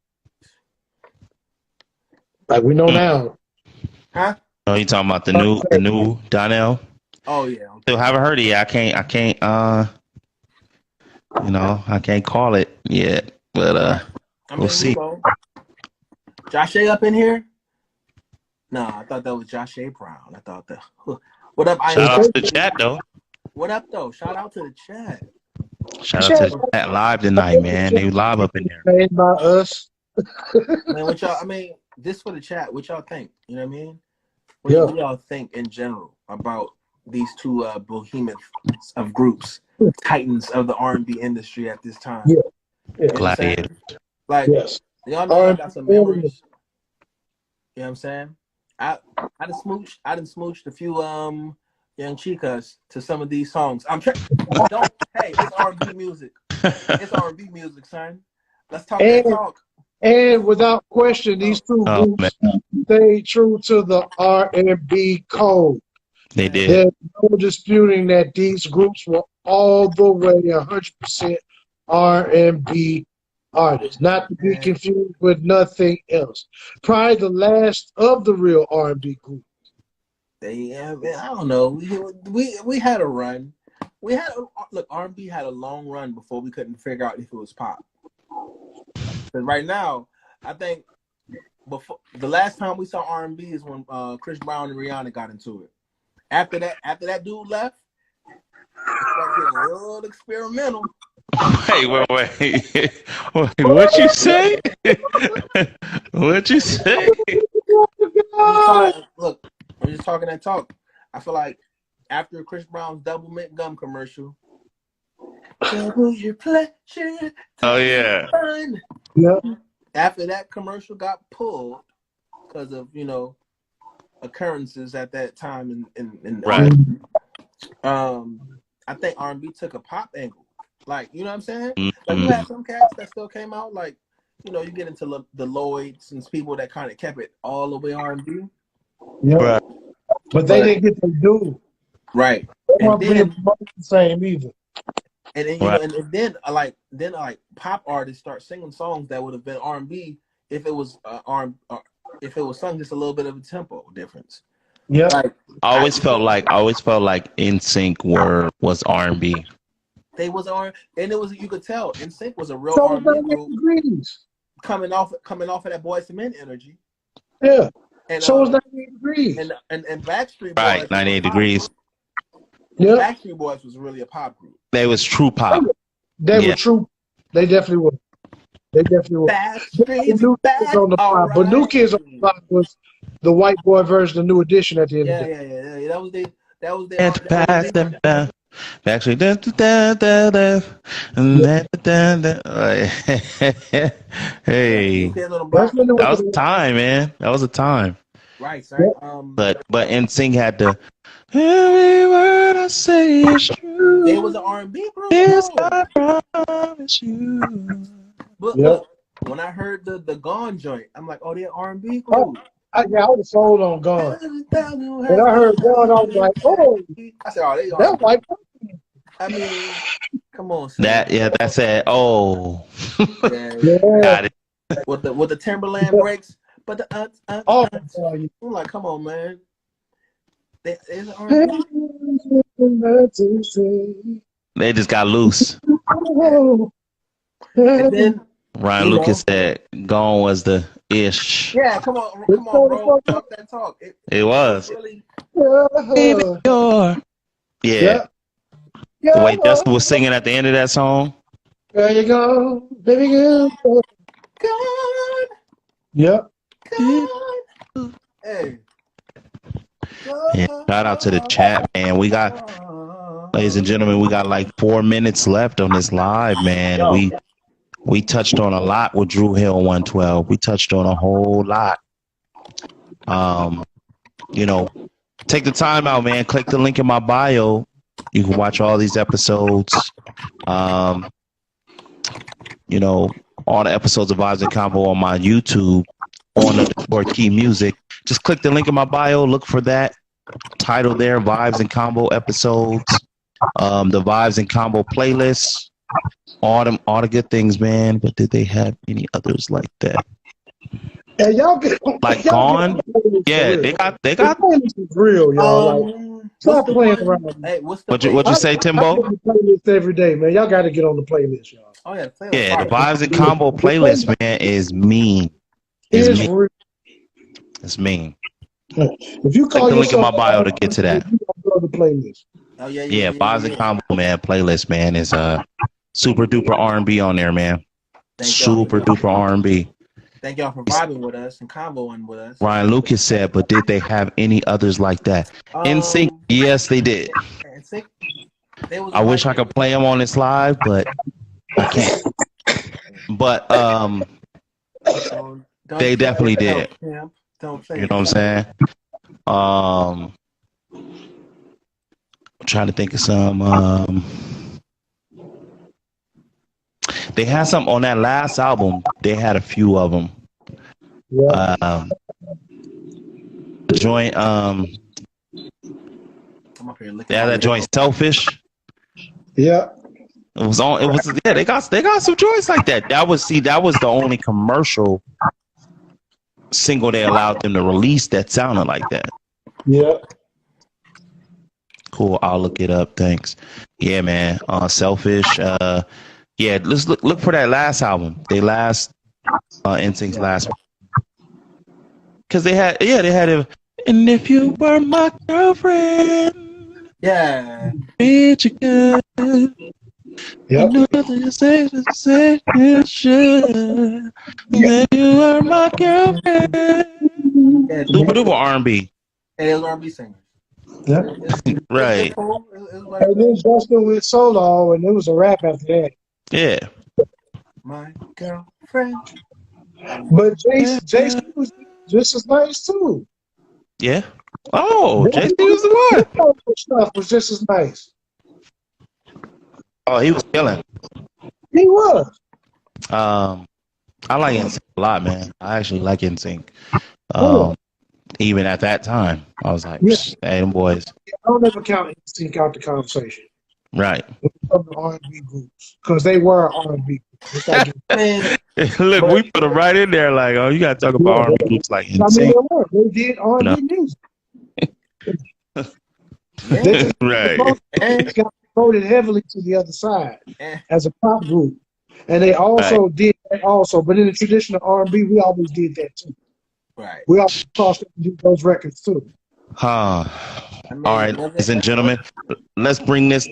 Like, we know now. Huh? Oh, you talking about the new Donnell? Oh yeah. Still haven't heard it yet. I can't I can't call it yet. But we'll see. Josh A up in here? No, I thought that was Josh A Brown. I thought that. What up? Shout out to the chat though. What up though? Shout out to the chat. Shout out to the chat live tonight, man. They live up in there. Made by us. Man, what y'all? I mean, this for the chat. What y'all think? You know what I mean? What do y'all think in general about these two behemoths of groups, titans of the R&B industry at this time? Yeah. Gladiator. Like, y'all know I got some memories. You know what I'm saying? I done smooched a few young chicas to some of these songs. Hey, it's R&B music. It's R&B music, son. Let's talk that talk. And without question, these two groups stayed true to the R&B code. They did. There's no disputing that these groups were all the way 100% R&B artists, not to be confused with nothing else. Probably the last of the real R&B groups. I don't know. We had a run. R&B had a long run before we couldn't figure out if it was pop. But right now, I think before the last time we saw R&B is when Chris Brown and Rihanna got into it. After that dude left, it started getting a little experimental. Wait. What you say? What you say? Look, I'm just talking that talk. I feel like after Chris Brown's double mint gum commercial, double your pleasure. Oh yeah. Yeah. After that commercial got pulled because of occurrences at that time in right. I think R&B took a pop angle. Like, you know what I'm saying? Mm-hmm. Like, you had some cats that still came out. Like, you get into the Lloyds and people that kind of kept it all the way R&B. Yeah. Right. But they didn't get to do. Right. And then the same either. And then then pop artists start singing songs that would have been R&B if it was if it was sung just a little bit of a tempo difference. Yeah. Like, I always felt like NSYNC was R&B. They was and it was, you could tell NSYNC was a real R&B group coming off of that Boyz II Men energy. Yeah. And so was 98 Degrees. And Backstreet Boys. Right, 98 Degrees. Yeah. Backstreet Boys was really a pop group. They was true pop. They were true. They definitely were. Backstreet's back. On the pop. But New Kids on the Pop was the white boy version of New Edition at the end of the day. Yeah. That was their Actually, da, da, da, da, da, da, da, da. Yeah, Hey, New Kids on the That's Block. when it that was a was. time, man. That was a time. Right, Yeah. right. But NSYNC had to. Every word I say is They was true. an R&B group This though. I promise you. But Yeah. look, when I heard the Gone joint, I'm like, oh, they're R&B Oh, group. I was sold on Gone. 1,000 When has I gone heard Gone, I was like, oh, I said, oh, they that's R&B. like, I mean, come on, son. That yeah, that's it. Oh, Yeah, yeah. got it. with the Timberland breaks, but the Oh, my I'm like, come on, man. There's an R&B. God. They just got loose. And then, Ryan you Lucas know, said "Gone" was the ish. yeah, come on, bro. Talk that talk. It It was. really, Baby, you're. Yeah. Yeah. Yeah. The way Justin was singing at the end of that song. There you go, baby girl. God, Yeah. God. Hey. Yeah. Shout out to the chat, man. We got, ladies and gentlemen, we got like 4 minutes left on this live, man. Yo, We touched on a lot with Drew Hill 112. We touched on a whole lot. You know, take the time out, man. Click the link in my bio. You can watch all these episodes. You know, all the episodes of Vibes and Convo on my YouTube on_key music. Just click the link in my bio. Look for that title there, Vibes and Combo episodes. The Vibes and Combo playlist. All the good things, man. But did they have any others like that? And y'all get Like y'all Gone? get Yeah, they got. the playlist is real, y'all. Like, what's stop the playing one? around. Hey, what's the What you say, I Timbo? get the playlist every day, man. Y'all got to get on the playlist, y'all. Oh yeah, play Yeah, the fire. Vibes and Combo playlist, man, is mean. It's real. It's mean. If you Click call the link in my yourself bio to get to that. you gotta go to the playlist. Oh yeah, Yeah, Vibes and Combo, man, playlist, man, is super duper R&B on there, man. Super duper R&B. Thank y'all for vibing with us and convoing with us. Ryan Lucas said, but did they have any others like that? NSYNC, yes, they did. I wish I could play them on this live, but I can't. But they definitely did. Don't say You know what I'm saying? I'm trying to think of some. They had some on that last album. They had a few of them. Yeah. The joint. They had that joint "Selfish." Yeah. It was on. It was yeah. They got some joints like that. That was the only commercial single they allowed them to release that sounded like that. Yeah. Cool. I'll look it up. Thanks. Yeah, man. "Selfish." Yeah. Let's look for that last album. NSYNC's last. Because they had a. And if you were my girlfriend, yeah, bitch, you could. Yep. Nothing to say you should. Then you are my girlfriend. yeah. Super duper R&B. And it was R&B singers. Yeah. Right. And then Justin went solo, and it was a rap after that. Yeah. My girlfriend. But Jason was just as nice too. Yeah. Oh, JC was the one. Stuff was just as nice. Oh, he was killing. He was. I like NSYNC a lot, man. I actually like NSYNC. Even at that time, I was like, hey, them boys. I don't ever count NSYNC out the conversation. Right. From the R&B groups, because they were R&B. Look, we put them right in there. Like, oh, you got to talk about R&B groups like NSYNC. They did R&B music. Right. And got voted heavily to the other side as a pop group, and they also did that also. But in the traditional R&B, we always did that too. Right. We always crossed and did those records too. All right, ladies and gentlemen, let's bring this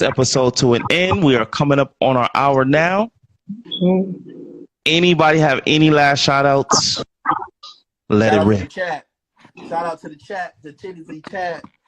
episode to an end. We are coming up on our hour now. Anybody have any last shout outs? Let it rip. Shout out to the chat, the Titty chat.